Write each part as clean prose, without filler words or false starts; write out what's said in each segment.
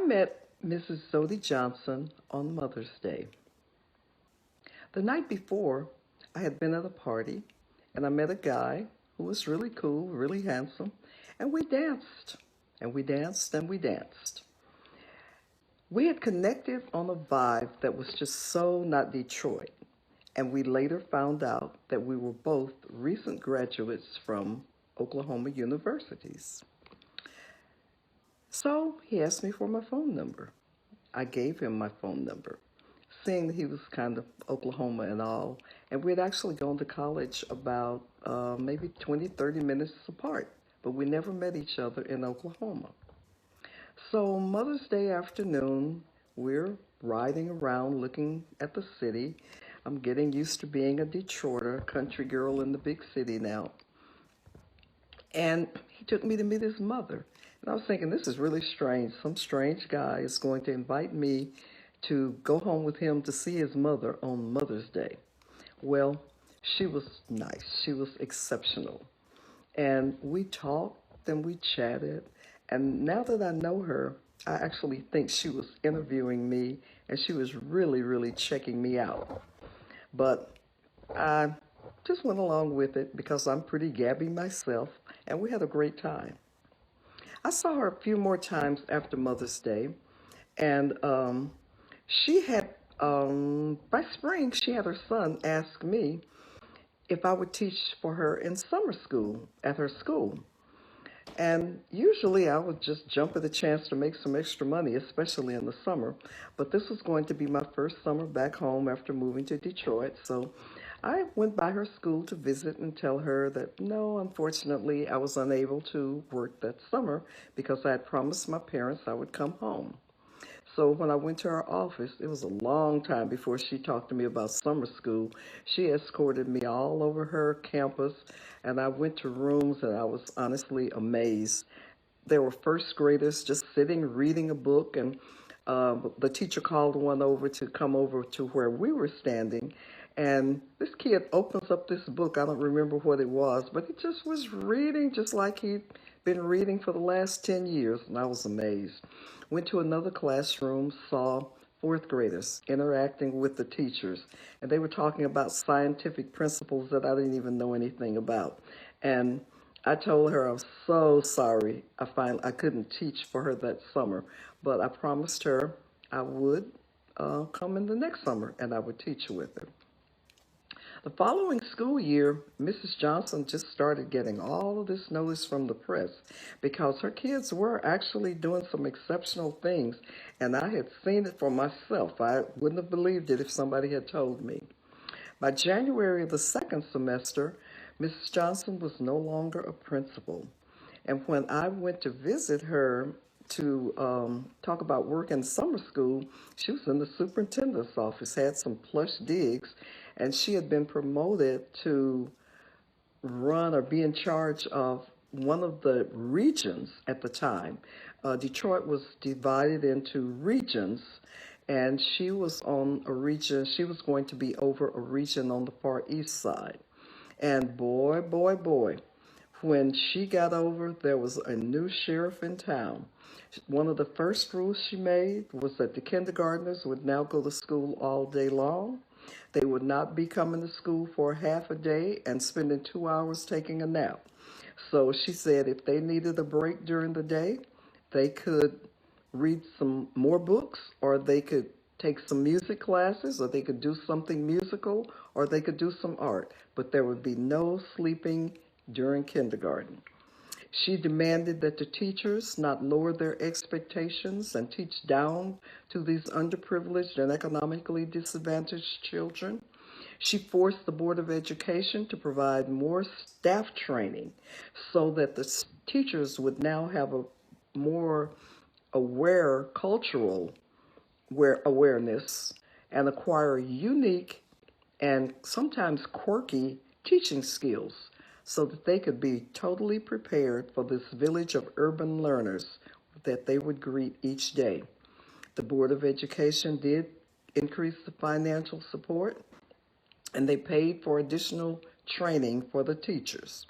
met Mrs. Zodie Johnson on Mother's Day. The night before, I had been at a party and I met a guy who was really cool, really handsome, and we danced and we danced and we danced. We had connected on a vibe that was just so not Detroit, and we later found out that we were both recent graduates from Oklahoma universities. So he asked me for my phone number. I gave him my phone number, seeing that he was kind of Oklahoma and all. And we'd actually gone to college about maybe 20, 30 minutes apart, but we never met each other in Oklahoma. So Mother's Day afternoon, we're riding around looking at the city. I'm getting used to being a Detroiter, a country girl in the big city now. And he took me to meet his mother. And I was thinking, this is really strange. Some strange guy is going to invite me to go home with him to see his mother on Mother's Day. Well, she was nice. She was exceptional. And we talked and we chatted. And now that I know her, I actually think she was interviewing me and she was really, really checking me out. But I just went along with it because I'm pretty gabby myself, and we had a great time. I saw her a few more times after Mother's Day, and she had, by spring, she had her son ask me if I would teach for her in summer school at her school. And usually I would just jump at the chance to make some extra money, especially in the summer. But this was going to be my first summer back home after moving to Detroit. So I went by her school to visit and tell her that no, unfortunately, I was unable to work that summer because I had promised my parents I would come home. So when I went to her office, it was a long time before she talked to me about summer school. She escorted me all over her campus, and I went to rooms and I was honestly amazed. There were first graders just sitting reading a book, and the teacher called one over to come over to where we were standing. And this kid opens up this book. I don't remember what it was, but he just was reading just like he'd been reading for the last 10 years, and I was amazed. Went to another classroom, saw fourth graders interacting with the teachers, and they were talking about scientific principles that I didn't even know anything about. And I told her I was so sorry I couldn't teach for her that summer, but I promised her I would come in the next summer and I would teach with her. The following school year, Mrs. Johnson just started getting all of this notice from the press because her kids were actually doing some exceptional things, and I had seen it for myself. I wouldn't have believed it if somebody had told me. By January of the second semester, Mrs. Johnson was no longer a principal. And when I went to visit her to talk about work in summer school, she was in the superintendent's office, had some plush digs, and she had been promoted to run or be in charge of one of the regions at the time. Detroit was divided into regions, and she was on a region, she was going to be over a region on the far east side. And boy, boy, boy, when she got over, there was a new sheriff in town. One of the first rules she made was that the kindergartners would now go to school all day long. They would not be coming to school for half a day and spending 2 hours taking a nap. So she said if they needed a break during the day, they could read some more books, or they could take some music classes, or they could do something musical, or they could do some art. But there would be no sleeping during kindergarten. She demanded that the teachers not lower their expectations and teach down to these underprivileged and economically disadvantaged children. She forced the Board of Education to provide more staff training so that the teachers would now have a more aware cultural awareness and acquire unique and sometimes quirky teaching skills so that they could be totally prepared for this village of urban learners that they would greet each day. The Board of Education did increase the financial support, and they paid for additional training for the teachers.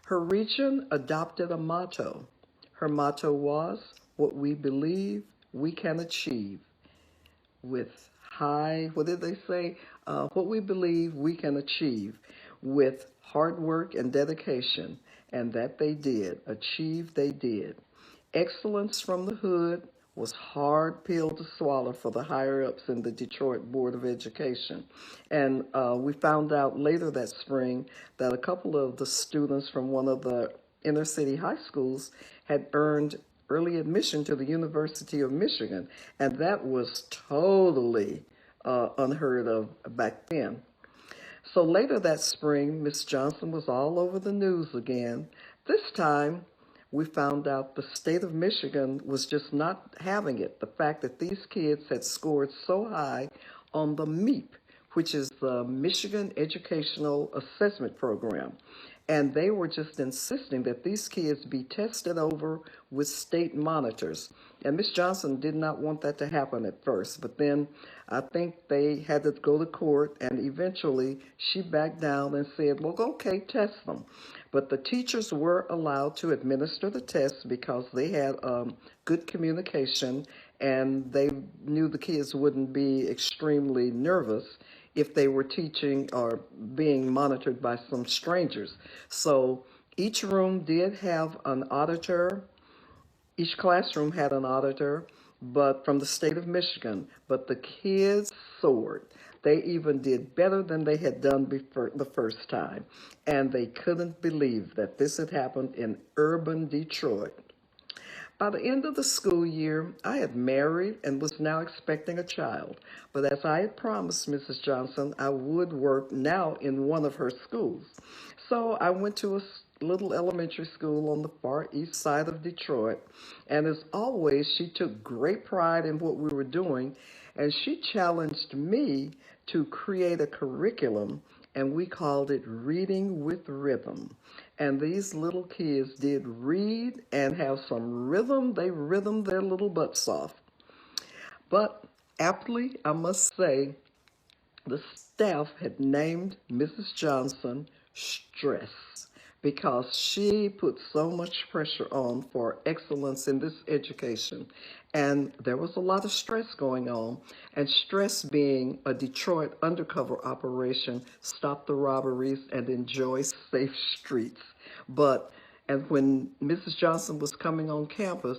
Her region adopted a motto. Her motto was, "What we believe, we can achieve with what did they say? What we believe we can achieve with hard work and dedication, and that they did. Achieve they did. Excellence from the hood was hard pill to swallow for the higher ups in the Detroit Board of Education. And we found out later that spring that a couple of the students from one of the inner city high schools had earned early admission to the University of Michigan, and that was totally unheard of back then. So later that spring, Miss Johnson was all over the news again. This time, we found out the state of Michigan was just not having it. The fact that these kids had scored so high on the MEAP, which is the Michigan Educational Assessment Program. And they were just insisting that these kids be tested over with state monitors. And Miss Johnson did not want that to happen at first, but then I think they had to go to court, and eventually she backed down and said, well, okay, test them. But the teachers were allowed to administer the tests because they had good communication, and they knew the kids wouldn't be extremely nervous if they were teaching or being monitored by some strangers. So each room did have an auditor. Each classroom had an auditor, but from the state of Michigan. But the kids soared. They even did better than they had done before the first time. And they couldn't believe that this had happened in urban Detroit. By the end of the school year, I had married and was now expecting a child. But as I had promised Mrs. Johnson, I would work now in one of her schools. So I went to a little elementary school on the far east side of Detroit. And as always, she took great pride in what we were doing, and she challenged me to create a curriculum, and we called it Reading with Rhythm. And these little kids did read and have some rhythm. They rhythmed their little butts off. But aptly, I must say, the staff had named Mrs. Johnson Stress because she put so much pressure on for excellence in this education. And there was a lot of stress going on. And stress being a Detroit undercover operation, stop the robberies and enjoy safe streets. And when Mrs. Johnson was coming on campus,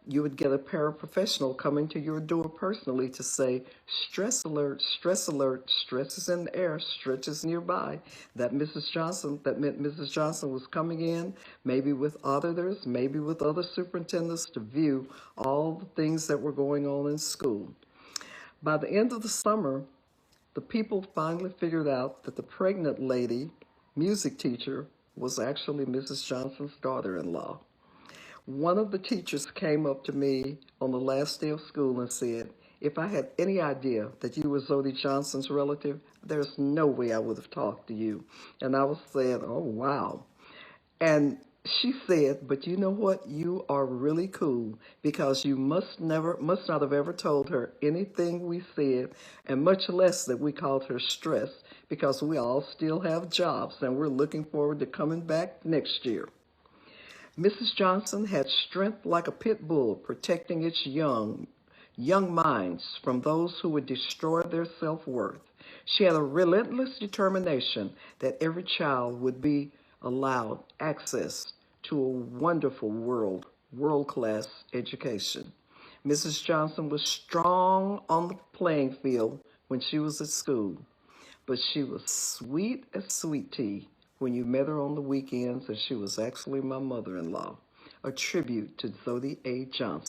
you would get a paraprofessional coming to your door personally to say, stress alert, stress is in the air, stretch is nearby. That meant Mrs. Johnson was coming in, maybe with auditors, maybe with other superintendents to view all the things that were going on in school. By the end of the summer, the people finally figured out that the pregnant lady, music teacher, was actually Mrs. Johnson's daughter-in-law. One of the teachers came up to me on the last day of school and said, if I had any idea that you were Zodie Johnson's relative, there's no way I would have talked to you. And I was saying, oh, wow. And she said, but you know what? You are really cool because you must not have ever told her anything we said, and much less that we called her stress, because we all still have jobs and we're looking forward to coming back next year. Mrs. Johnson had strength like a pit bull, protecting its young minds from those who would destroy their self-worth. She had a relentless determination that every child would be allowed access to a wonderful world-class education. Mrs. Johnson was strong on the playing field when she was at school, but she was sweet as sweet tea when you met her on the weekends, and she was actually my mother-in-law, a tribute to Zodie A. Johnson.